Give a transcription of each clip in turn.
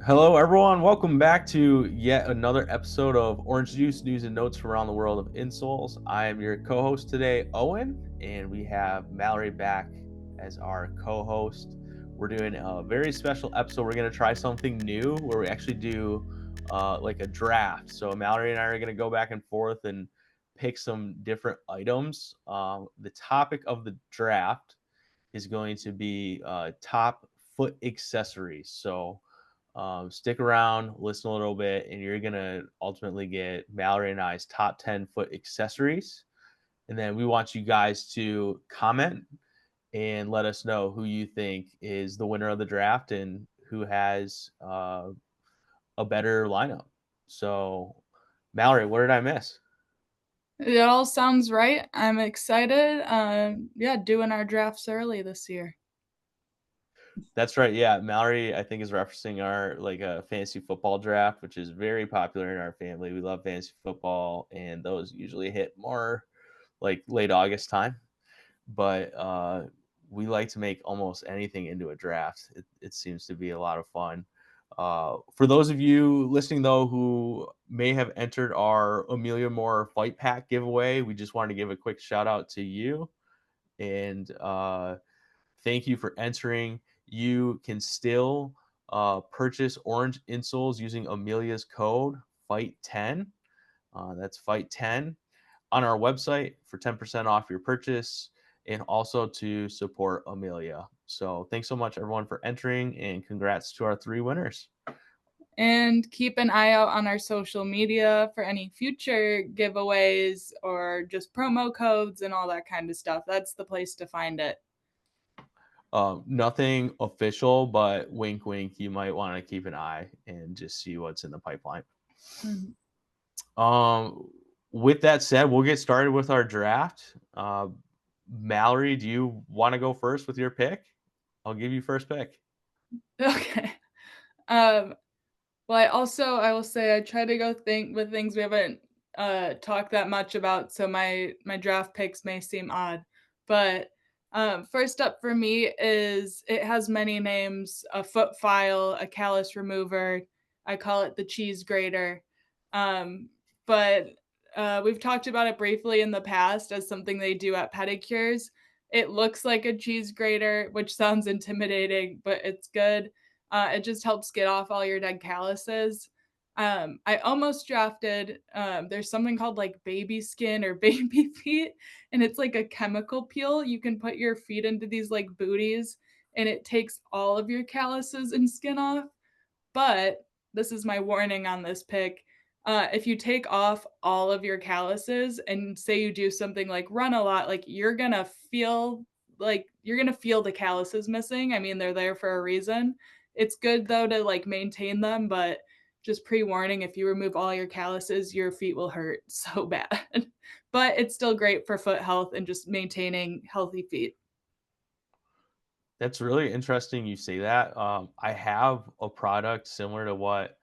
Hello, everyone. Welcome back to yet another episode of Orange Juice News and Notes from around the world of Insoles. I am your co-host today, Owen, and we have Mallory back as our co-host. We're doing a very special episode. We're going to try something new where we actually do like a draft. So Mallory and I are going to go back and forth and pick some different items. The topic of the draft is going to be top foot accessories. So stick around, listen a little bit, and you're going to ultimately get Mallory and I's top 10 foot accessories. And then we want you guys to comment and let us know who you think is the winner of the draft and who has a better lineup. So, Mallory, what did I miss? It all sounds right. I'm excited. Yeah, doing our drafts early this year. That's right. Yeah, Mallory, I think is referencing our like a fantasy football draft, which is very popular in our family. We love fantasy football, and those usually hit more like late August time. But we like to make almost anything into a draft. It seems to be a lot of fun. For those of you listening, though, who may have entered our Amelia Moore Fight Pack giveaway, we just wanted to give a quick shout out to you and thank you for entering. You can still purchase orange insoles using Amelia's code FIGHT10. That's FIGHT10 on our website for 10% off your purchase and also to support Amelia. So thanks so much, everyone, for entering, and congrats to our three winners. And keep an eye out on our social media for any future giveaways or just promo codes and all that kind of stuff. That's the place to find it. Nothing official, but wink, wink. You might want to keep an eye and just see what's in the pipeline. Mhm. Um, with that said, we'll get started with our draft. Mallory, do you want to go first with your pick? I'll give you first pick. Okay. Um, well, I will say I try to go think with things we haven't talked that much about, so my draft picks may seem odd. But first up for me is it has many names: a foot file, a callus remover. I call it the cheese grater. Um, but we've talked about it briefly in the past as something they do at pedicures. It looks like a cheese grater, which sounds intimidating, but it's good. It just helps get off all your dead calluses. I almost drafted, there's something called like baby skin or baby feet, and it's like a chemical peel. You can put your feet into these like booties, and it takes all of your calluses and skin off. But this is my warning on this pick. If you take off all of your calluses and say you do something like run a lot, like you're gonna feel the calluses missing. I mean, they're there for a reason. It's good though to like maintain them, but just pre-warning, if you remove all your calluses, your feet will hurt so bad. But it's still great for foot health and just maintaining healthy feet. That's really interesting you say that. I have a product similar to what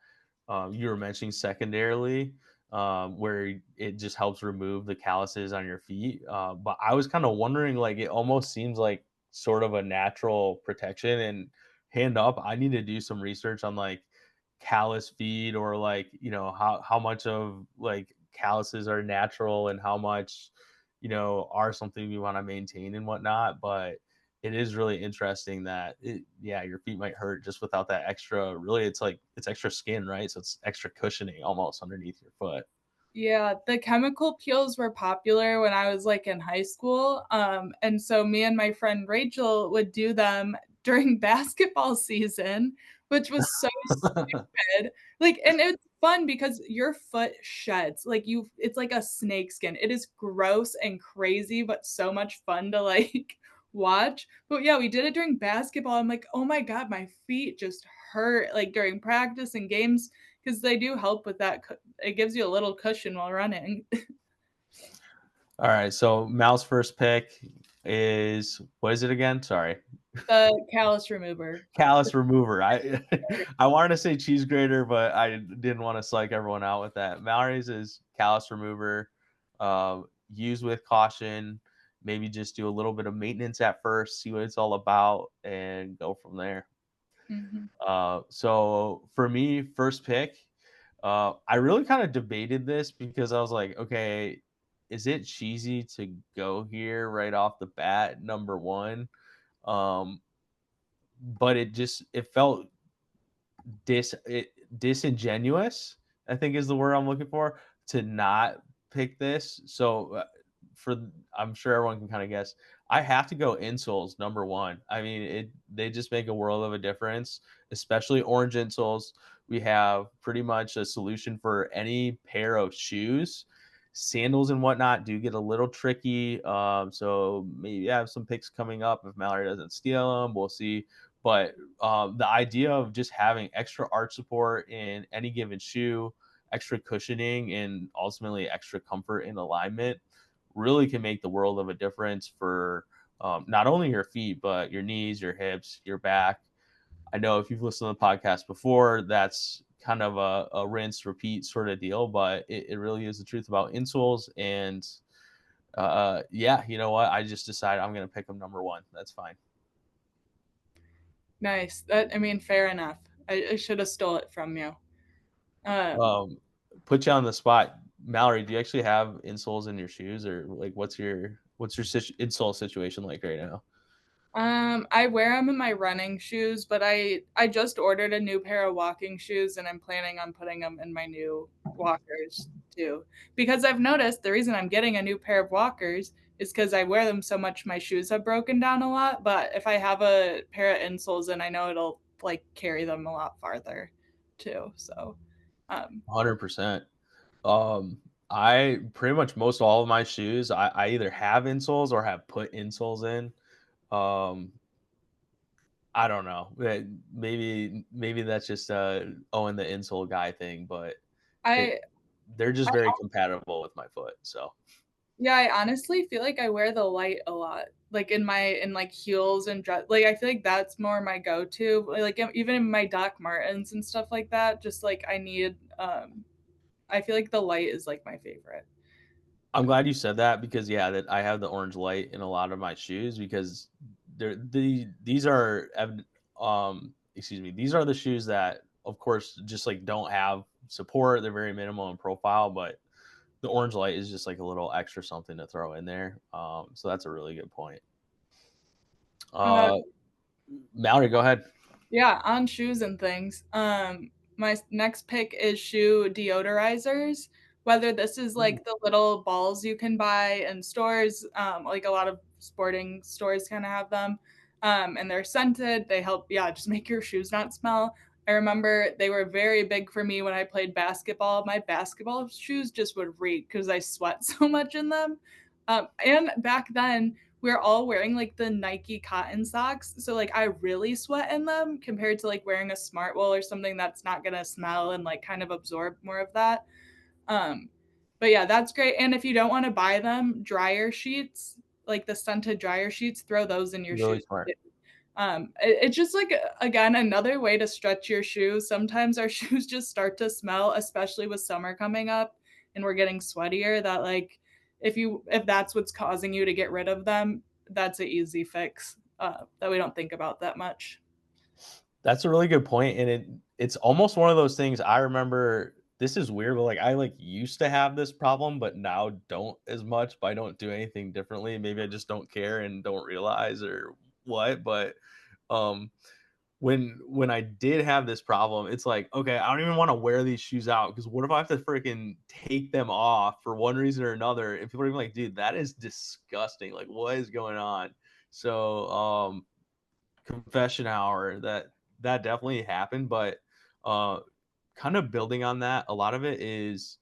you were mentioning secondarily, where it just helps remove the calluses on your feet. But I was kind of wondering, like, it almost seems like sort of a natural protection. And hand up, I need to do some research on like callus feet or like how much of like calluses are natural and how much are something we want to maintain and whatnot. But it is really interesting that yeah, your feet might hurt just without that extra. Really, it's like it's extra skin, right? So it's extra cushioning almost underneath your foot. Yeah, the chemical peels were popular when I was like in high school. And so me and my friend Rachel would do them during basketball season, which was so stupid. Like, and it's fun because your foot sheds. Like it's like a snake skin. It is gross and crazy, but so much fun to like watch. But yeah, we did it during basketball. I'm like, oh my God, my feet just hurt like during practice and games because they do help with that. It gives you a little cushion while running. All right, so Mal's first pick is what is it again? Sorry, The callus remover. callus remover. I I wanted to say cheese grater, but I didn't want to psych everyone out with that. Mallory's is callus remover. Use with caution. Maybe just do a little bit of maintenance at first, see what it's all about, and go from there. Mhm. So for me, first pick, I really kind of debated this because I was like, okay, is it cheesy to go here right off the bat, number one? Um, but it felt disingenuous, I think is the word I'm looking for, to not pick this. So for I'm sure everyone can kind of guess. I have to go insoles number one. I mean, they just make a world of a difference, especially orange insoles. We have pretty much a solution for any pair of shoes. Sandals and whatnot do get a little tricky. So maybe I have some picks coming up if Mallory doesn't steal them. We'll see. But the idea of just having extra arch support in any given shoe, extra cushioning, and ultimately extra comfort in alignment really can make the world of a difference for not only your feet, but your knees, your hips, your back. I know if you've listened to the podcast before, that's kind of a rinse repeat sort of deal, but it really is the truth about insoles. And yeah, you know what? I just decided I'm going to pick them number one. That's fine. Nice. That I mean, fair enough. I should have stole it from you. Um, Um, put you on the spot, Mallory. Do you actually have insoles in your shoes, or like what's your insole situation like right now? I wear them in my running shoes, but I just ordered a new pair of walking shoes, and I'm planning on putting them in my new walkers too. Because I've noticed the reason I'm getting a new pair of walkers is because I wear them so much my shoes have broken down a lot. But if I have a pair of insoles in, I know it'll like carry them a lot farther too. So, um, 100%. I pretty much most all of my shoes, I either have insoles or have put insoles in. Um, I don't know. Maybe that's just Owen the insole guy thing, but it I they're just very compatible with my foot. So Yeah, I honestly feel like I wear the light a lot. Like in like heels and dress like I feel like that's more my go-to. Like even in my Doc Martens and stuff like that, just like I feel like the light is like my favorite. I'm glad you said that because yeah, that I have the orange light in a lot of my shoes because these are excuse me, these are the shoes that of course just like don't have support. They're very minimal in profile, but the orange light is just like a little extra something to throw in there. So that's a really good point. Uh Uh Mallory, go ahead. Yeah, on shoes and things. My next pick is shoe deodorizers. Whether this is Ooh, like the little balls you can buy in stores, like a lot of sporting stores kind of have them, and they're scented. They help, yeah, just make your shoes not smell. I remember they were very big for me when I played basketball. My basketball shoes just would reek because I sweat so much in them. And back then, we're all wearing like the Nike cotton socks. So like I really sweat in them compared to like wearing a Smartwool or something that's not gonna smell and like kind of absorb more of that. Um, but yeah, that's great. And if you don't want to buy them, dryer sheets, like the scented dryer sheets, throw those in your really shoes. smart. It's just like again another way to stretch your shoes. Sometimes our shoes just start to smell, especially with summer coming up and we're getting sweatier. That like if that's what's causing you to get rid of them, that's an easy fix that we don't think about that much. That's a really good point, and it's almost one of those things I remember this is weird, but, like, I, like, used to have this problem, but now don't as much, but I don't do anything differently. Maybe I just don't care and don't realize or what, but, um, when I did have this problem, it's like, "Okay, I don't even wanna wear these shoes out because what if I have to freaking take them off for one reason or another?" And people are even like, "Dude, that is disgusting, like, what is going on?" So, confession hour that definitely happened, but uh kind of building on that, a lot of it is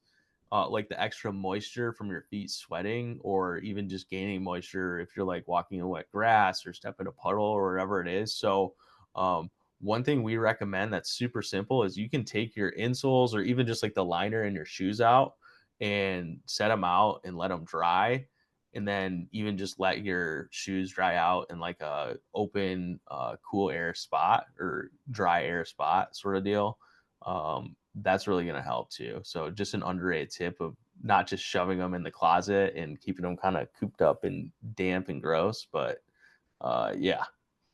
like the extra moisture from your feet sweating or even just gaining moisture if you're like walking in wet grass or step in a puddle or whatever it is. So one thing we recommend that's super simple is you can take your insoles or even just like the liner in your shoes out and set them out and let them dry, and then even just let your shoes dry out in like a open cool air spot or dry air spot sort of deal. That's really going to help too. So just an underrated tip of not just shoving them in the closet and keeping them kind of cooped up and damp and gross, but yeah.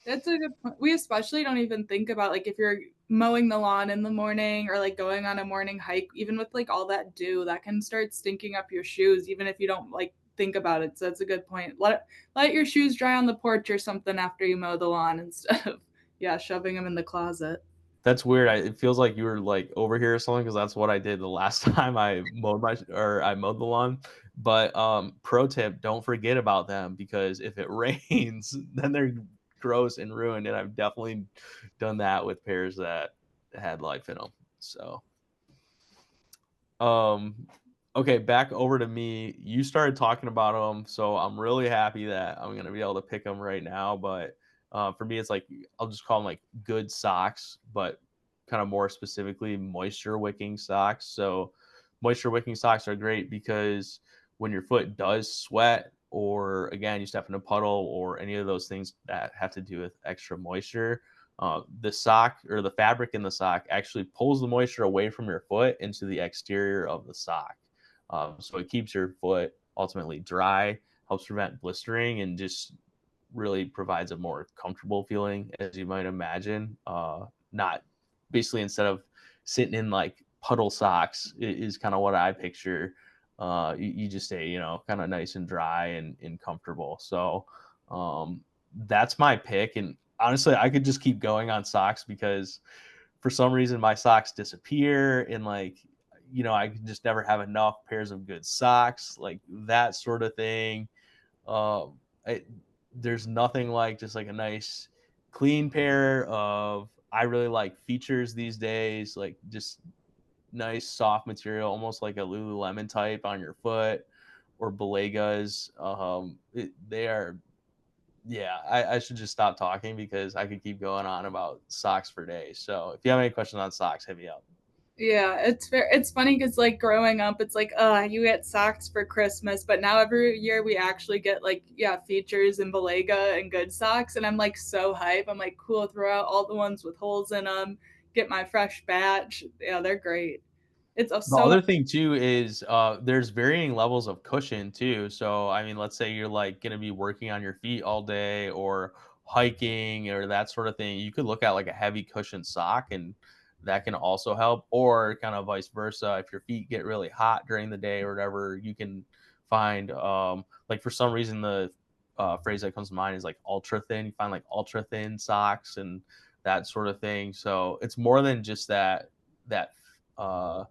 That's a good point. We especially don't even think about like if you're mowing the lawn in the morning or like going on a morning hike, even with like all that dew, that can start stinking up your shoes, even if you don't like think about it. So that's a good point. Let your shoes dry on the porch or something after you mow the lawn instead of yeah, shoving them in the closet. That's weird. It feels like you were like over here or something because that's what I did the last time I mowed the lawn. But pro tip, don't forget about them because if it rains, then they're gross and ruined. And I've definitely done that with pairs that had life in them. So um, okay, back over to me. You started talking about them, so I'm really happy that I'm gonna be able to pick them right now. But for me, it's like I'll just call them like good socks, but kind of more specifically moisture wicking socks. So moisture wicking socks are great because when your foot does sweat, or again you step in a puddle, or any of those things that have to do with extra moisture, the sock or the fabric in the sock actually pulls the moisture away from your foot into the exterior of the sock. So it keeps your foot ultimately dry, helps prevent blistering, and just really provides a more comfortable feeling, as you might imagine. Not basically instead of sitting in like puddle socks is kind of what I picture. You just stay, kind of nice and dry and comfortable. So that's my pick. And honestly, I could just keep going on socks because for some reason my socks disappear and like I can just never have enough pairs of good socks, like that sort of thing. um I, there's nothing like just like a nice clean pair of, I really like features these days, like just nice soft material, almost like a Lululemon type on your foot, or Balegas. They are, yeah, I should just stop talking because I could keep going on about socks for days. So if you have any questions on socks, hit me up. Yeah, it's fair. It's funny because like growing up, it's like, you get socks for Christmas, but now every year we actually get like, yeah, features and Belega and good socks, and I'm like so hype. I'm like, cool, throw out all the ones with holes in them, get my fresh batch. Yeah, they're great. It's The so other thing too is there's varying levels of cushion too. So I mean, let's say you're like going to be working on your feet all day or hiking or that sort of thing. You could look at like a heavy cushion sock, and that can also help. Or kind of vice versa, if your feet get really hot during the day or whatever, you can find like for some reason the phrase that comes to mind is like ultra thin. You find like ultra thin socks and that sort of thing. So it's more than just that uh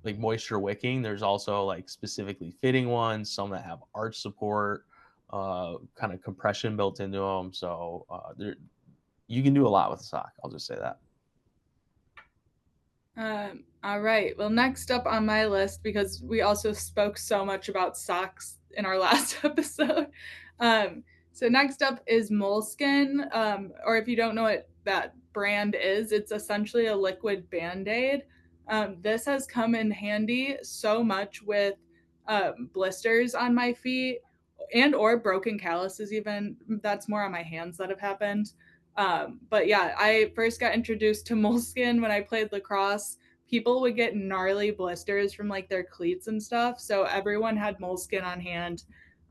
like moisture wicking. There's also like specifically fitting ones, some that have arch support, kind of compression built into them. So you can do a lot with a sock. I'll just say that. All right. Well, next up on my list, because we also spoke so much about socks in our last episode. Um, so next up is Moleskin, or if you don't know what that brand is, it's essentially a liquid Band-Aid. This has come in handy so much with blisters on my feet and or broken calluses even. That's more on my hands that have happened. But yeah, I first got introduced to moleskin when I played lacrosse. People would get gnarly blisters from like their cleats and stuff. So everyone had moleskin on hand.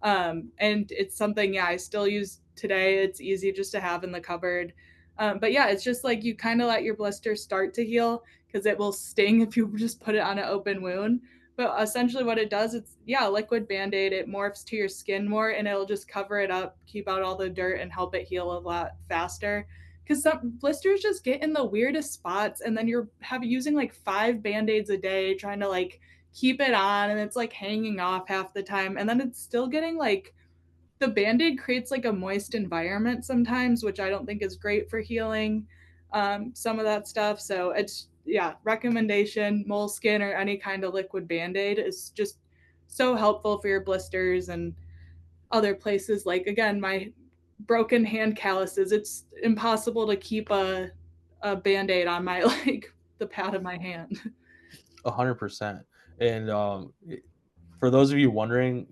And it's something, yeah, I still use today. It's easy just to have in the cupboard. But yeah, it's just like you kind of let your blister start to heal because it will sting if you just put it on an open wound. But essentially, what it does, it's yeah, a liquid band aid. It morphs to your skin more, and it'll just cover it up, keep out all the dirt, and help it heal a lot faster. Because some blisters just get in the weirdest spots, and then you're using like 5 band-aids a day trying to like keep it on, and it's like hanging off half the time, and then it's still getting like the band-aid creates like a moist environment sometimes, which I don't think is great for healing some of that stuff. So it's yeah, recommendation moleskin or any kind of liquid band-aid is just so helpful for your blisters and other places. Like again, my broken hand calluses, it's impossible to keep a band-aid on my like the pad of my hand. 100%. And for those of you wondering,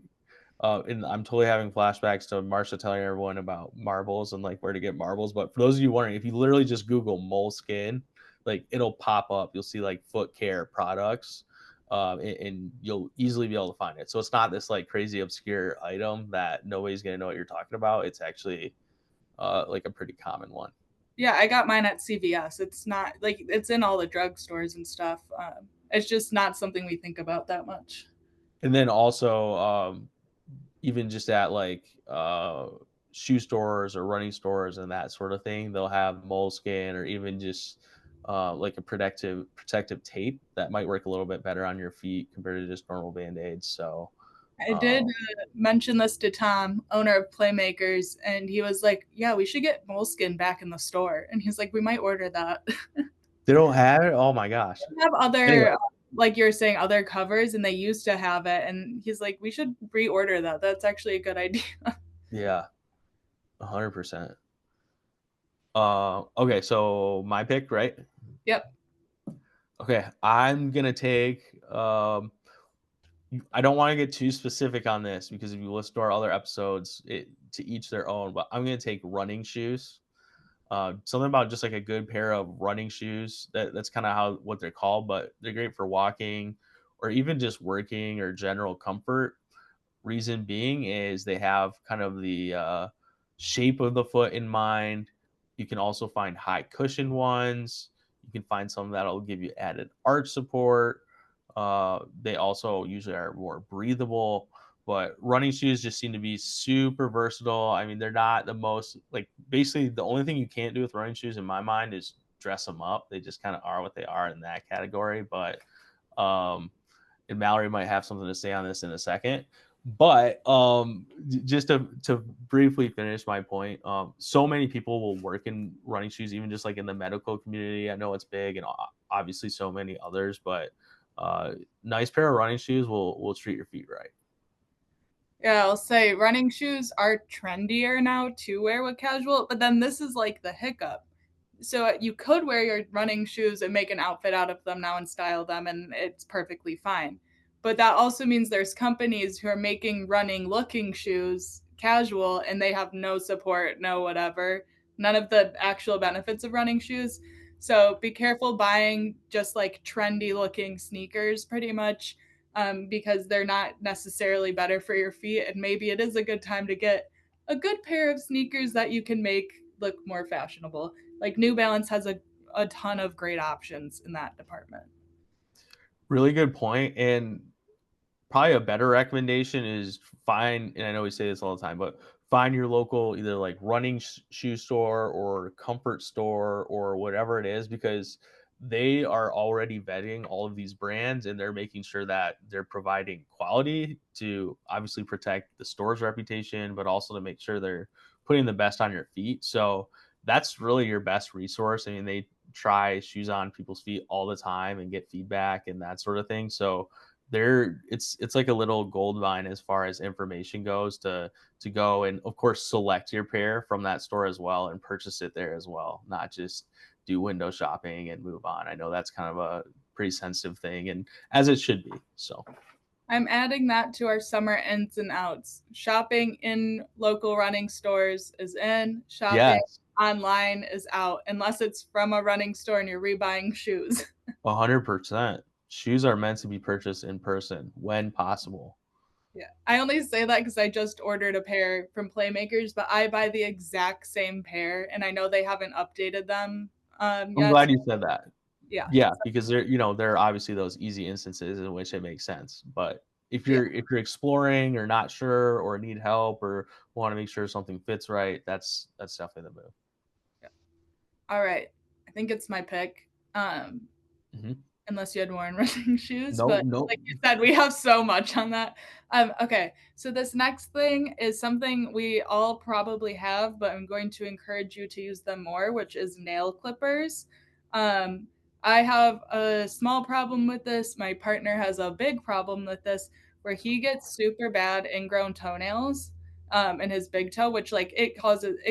and I'm totally having flashbacks to Marsha telling everyone about marbles and like where to get marbles. But for those of you wondering, if you literally just Google moleskin, like it'll pop up. You'll see like foot care products, and you'll easily be able to find it. So it's not this like crazy obscure item that nobody's gonna know what you're talking about. It's actually like a pretty common one. Yeah, I got mine at CVS. It's not like it's in all the drugstores and stuff. It's just not something we think about that much. And then also, even just at like shoe stores or running stores and that sort of thing, they'll have moleskin or even just like a protective tape that might work a little bit better on your feet compared to just normal band-aids. So I did um, mention this to Tom, owner of Playmakers, and he was like, "Yeah, we should get moleskin back in the store." And he's like, "We might order that." they don't have it. Oh my gosh. They have Anyway, other, like you're saying, other covers, and they used to have it. And he's like, "We should reorder that. That's actually a good idea." yeah, 100%. Okay, so my pick, right? Yep. Okay, I'm gonna take. I don't want to get too specific on this because if you listen to our other episodes, to each their own. But I'm gonna take running shoes. Something about just like a good pair of running shoes. That's kind of how what they're called, but they're great for walking or even just working or general comfort. Reason being is they have kind of the shape of the foot in mind. You can also find high cushion ones. You can find some that'll give you added arch support. They also usually are more breathable, but running shoes just seem to be super versatile. I mean, they're not the most like basically the only thing you can't do with running shoes in my mind is dress them up. They just kind of are what they are in that category. But um, and Mallory might have something to say on this in a second. But just to briefly finish my point, so many people will work in running shoes, even just like in the medical community. I know it's big, and obviously so many others, but uh, nice pair of running shoes will treat your feet right. Yeah, I'll say running shoes are trendier now to wear with casual, but then this is like the hiccup. So you could wear your running shoes and make an outfit out of them now and style them, and it's perfectly fine. But that also means there's companies who are making running looking shoes casual and they have no support, no whatever, none of the actual benefits of running shoes. So be careful buying just like trendy looking sneakers, pretty much, because they're not necessarily better for your feet. And maybe it is a good time to get a good pair of sneakers that you can make look more fashionable. Like New Balance has a ton of great options in that department. Really good point, and probably a better recommendation is find, and I know we say this all the time, but find your local either like running shoe store or comfort store or whatever it is, because they are already vetting all of these brands and they're making sure that they're providing quality to obviously protect the store's reputation, but also to make sure they're putting the best on your feet. So that's really your best resource. I mean, they try shoes on people's feet all the time and get feedback and that sort of thing. So there it's like a little gold mine as far as information goes to go and of course select your pair from that store as well and purchase it there as well, not just do window shopping and move on. I know that's kind of a pretty sensitive thing, and as it should be. So I'm adding that to our summer ins and outs. Shopping in local running stores is in, shopping yes, online is out, unless it's from a running store and you're rebuying shoes. 100%. Shoes are meant to be purchased in person when possible. Yeah. I only say that because I just ordered a pair from Playmakers, but I buy the exact same pair and I know they haven't updated them I'm yet. glad you said that. Yeah. Yeah, because there are obviously those easy instances in which it makes sense. But Yeah. if you're exploring or not sure or need help or want to make sure something fits right, that's definitely the move. Yeah. All right. I think it's my pick. Mhm. Unless you had worn running shoes, No, but no. like you said, we have so much on that. Okay, so this next thing is something we all probably have, but I'm going to encourage you to use them more, which is nail clippers. Um, I have a small problem with this. My partner has a big problem with this, where he gets super bad ingrown toenails in his big toe, which like it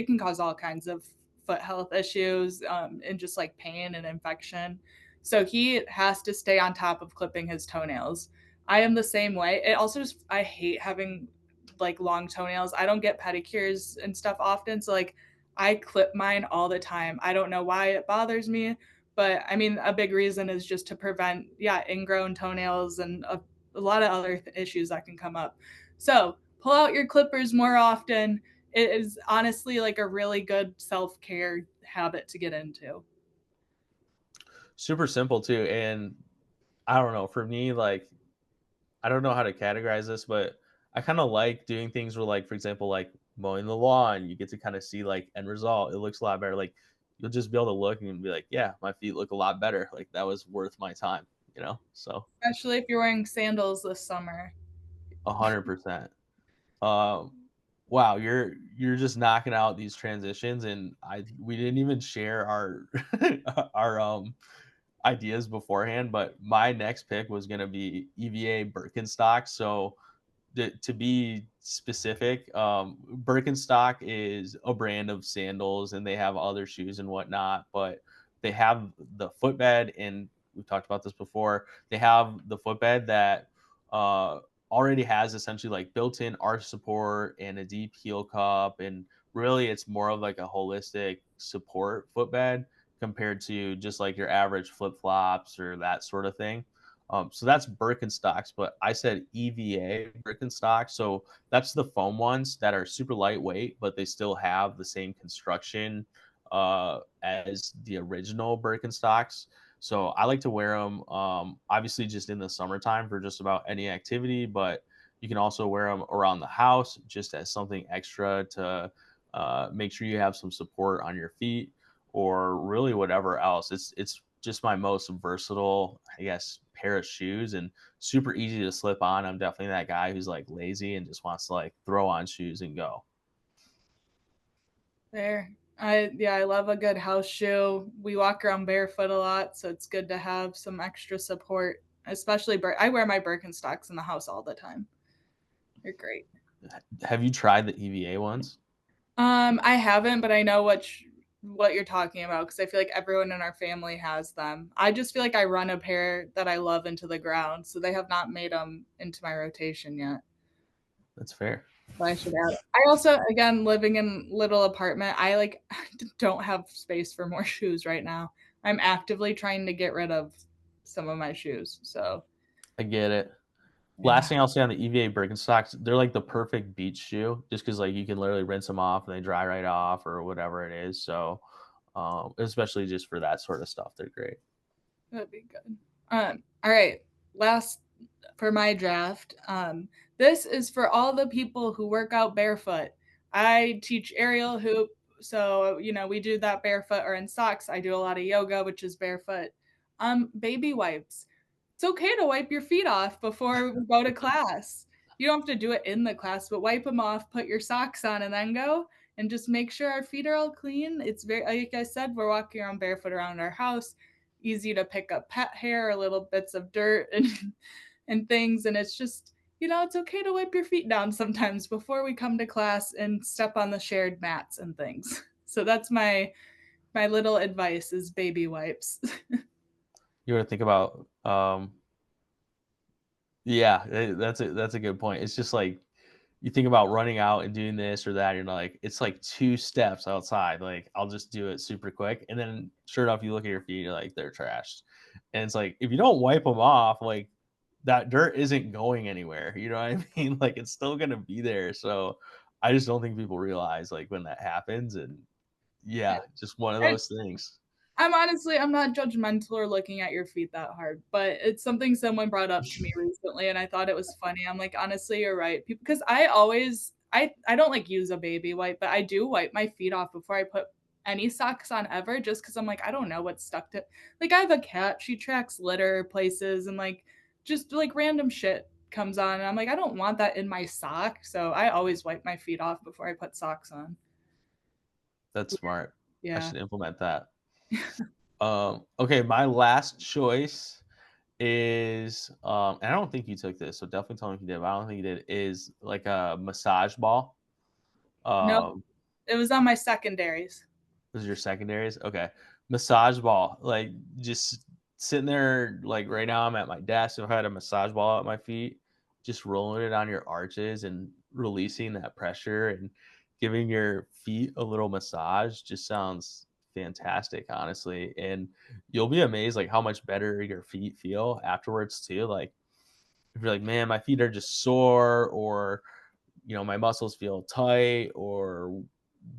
can cause all kinds of foot health issues and just like pain and infection. So he has to stay on top of clipping his toenails. I am the same way. It also just I hate having like long toenails. I don't get pedicures and stuff often, so like I clip mine all the time. I don't know why it bothers me, but I mean a big reason is just to prevent ingrown toenails and a lot of other issues that can come up. So, pull out your clippers more often it is honestly like a really good self-care habit to get into. Super simple too, and I don't know, for me, like, I don't know how to categorize this, but I kinda like doing things where, like, for example, like, mowing the lawn, you get to kinda see, like, end result, it looks a lot better, like, you'll just be able to look and be like, "Yeah, my feet look a lot better, like, that was worth my time," you know? So, Especially if you're wearing sandals this summer. 100%. Um, wow, you're just knocking out these transitions, and I we didn't even share our our, ideas beforehand, but my next pick was gonna be EVA Birkenstock, so to be specific, Birkenstock is a brand of sandals, and they have other shoes and whatnot. But they have the footbed, and we've talked about this before. They have the footbed that uh, already has essentially like built-in arch support and a deep heel cup, and really, it's more of like a holistic support footbed compared to just like your average flip flops or that sort of thing. So that's Birkenstocks, but I said EVA Birkenstocks. So that's the foam ones that are super lightweight, but they still have the same construction as the original Birkenstocks. So I like to wear them, obviously, just in the summertime for just about any activity, but you can also wear them around the house just as something extra to make sure you have some support on your feet or really whatever else. It's just my most versatile, I guess, pair of shoes and super easy to slip on. I'm definitely that guy who's like lazy and just wants to like throw on shoes and go. There. I love a good house shoe. We walk around barefoot a lot, so it's good to have some extra support. Especially I wear my Birkenstocks in the house all the time. They're great. Have you tried the EVA ones? I haven't, but I know what you're talking about because I feel like everyone in our family has them. I just feel like I run a pair that I love into the ground, so they have not made them into my rotation yet. That's fair. But I should add. I also, again, living in little apartment, I like don't have space for more shoes right now. I'm actively trying to get rid of some of my shoes. So I get it. yeah, Last thing I'll say on the EVA Birkenstocks, they're like the perfect beach shoe just because like you can literally rinse them off and they dry right off or whatever it is. So especially just for that sort of stuff, they're great. that'd be good. All right. Last for my draft. This is for all the people who work out barefoot. I teach aerial hoop, so we do that barefoot or in socks. I do a lot of yoga, which is barefoot. Baby wipes. It's okay to wipe your feet off before we go to class. You don't have to do it in the class, but wipe them off, put your socks on, and then go. And just make sure our feet are all clean. It's very, like I said, we're walking around barefoot around our house. Easy to pick up pet hair or little bits of dirt and and things. And it's just, it's okay to wipe your feet down sometimes before we come to class and step on the shared mats and things. So that's my little advice is baby wipes. You want to think about yeah, that's a good point. It's just like you think about running out and doing this or that, you're like, it's like 2 steps outside, like, I'll just do it super quick, and then sure enough, you look at your feet, you're like, "They're trashed." And it's like, if you don't wipe them off, like, that dirt isn't going anywhere, you know what I mean? Like, it's still gonna be there, so I just don't think people realize, like, when that happens, and Yeah. yeah, just one of And those things. I'm not judgmental or looking at your feet that hard, but it's something someone brought up to me recently, and I thought it was funny. I'm like, honestly, you're right. Because I don't like use a baby wipe, but I do wipe my feet off before I put any socks on ever, just because I'm like, I don't know what's stuck to. Like, I have a cat. She tracks litter places, and like, just like random shit comes on, and I'm like, I don't want that in my sock, so I always wipe my feet off before I put socks on. That's smart. I Yeah. should implement that. Okay, my last choice is, and I don't think you took this, so definitely tell me if you did, but I don't think you did, is like a massage ball. No, Um, it was on my secondaries. Those are your secondaries? Okay. Massage ball, like just sitting there, like right now I'm at my desk. If I had a massage ball at my feet, just rolling it on your arches and releasing that pressure and giving your feet a little massage just sounds fantastic, honestly. And you'll be amazed like how much better your feet feel afterwards too. Like if you're like, man, my feet are just sore, or my muscles feel tight or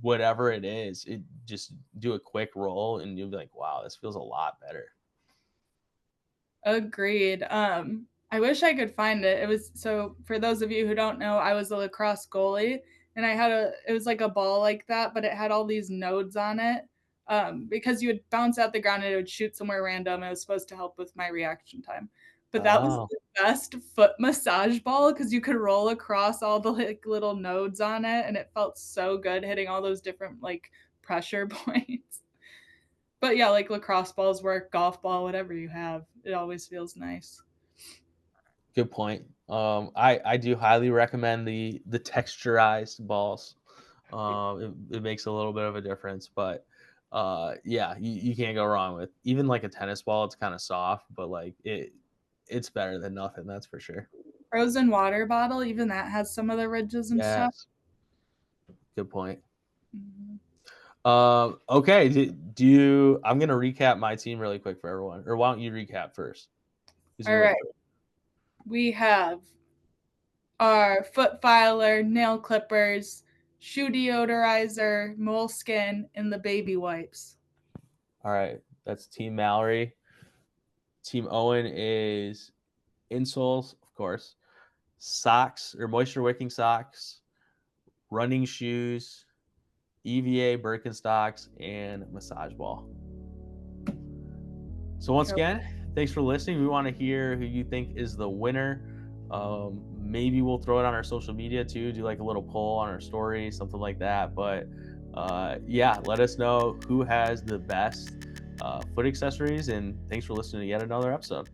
whatever it is, it just do a quick roll and you'll be like, wow, this feels a lot better. Agreed. I wish I could find it. It was so for those of you who don't know, I was a lacrosse goalie and I had it was like a ball like that, but it had all these nodes on it. Because you would bounce out the ground and it would shoot somewhere random. It was supposed to help with my reaction time. But that was Oh, the best foot massage ball because you could roll across all the like little nodes on it and it felt so good hitting all those different like pressure points. But yeah, like lacrosse balls work, golf ball, whatever you have, it always feels nice. good point. I do highly recommend the texturized balls. It makes a little bit of a difference, but yeah, you can't go wrong with even like a tennis ball. It's kind of soft, but like it's better than nothing, that's for sure. Frozen water bottle, even that has some of the ridges and stuff. Yes, good point. Mhm. Okay, do you? I'm gonna recap my team really quick for everyone, or why don't you recap first? Because All you went right, through it. we have our foot filer, nail clippers, shoe deodorizer, moleskin, and the baby wipes. All right, that's Team Mallory. Team Owen is insoles, of course, socks or moisture wicking socks, running shoes, EVA Birkenstocks, and massage ball. So once Yep. again, thanks for listening. We want to hear who you think is the winner. Maybe we'll throw it on our social media too, do like a little poll on our story, something like that. But yeah, let us know who has the best foot accessories. And thanks for listening to yet another episode.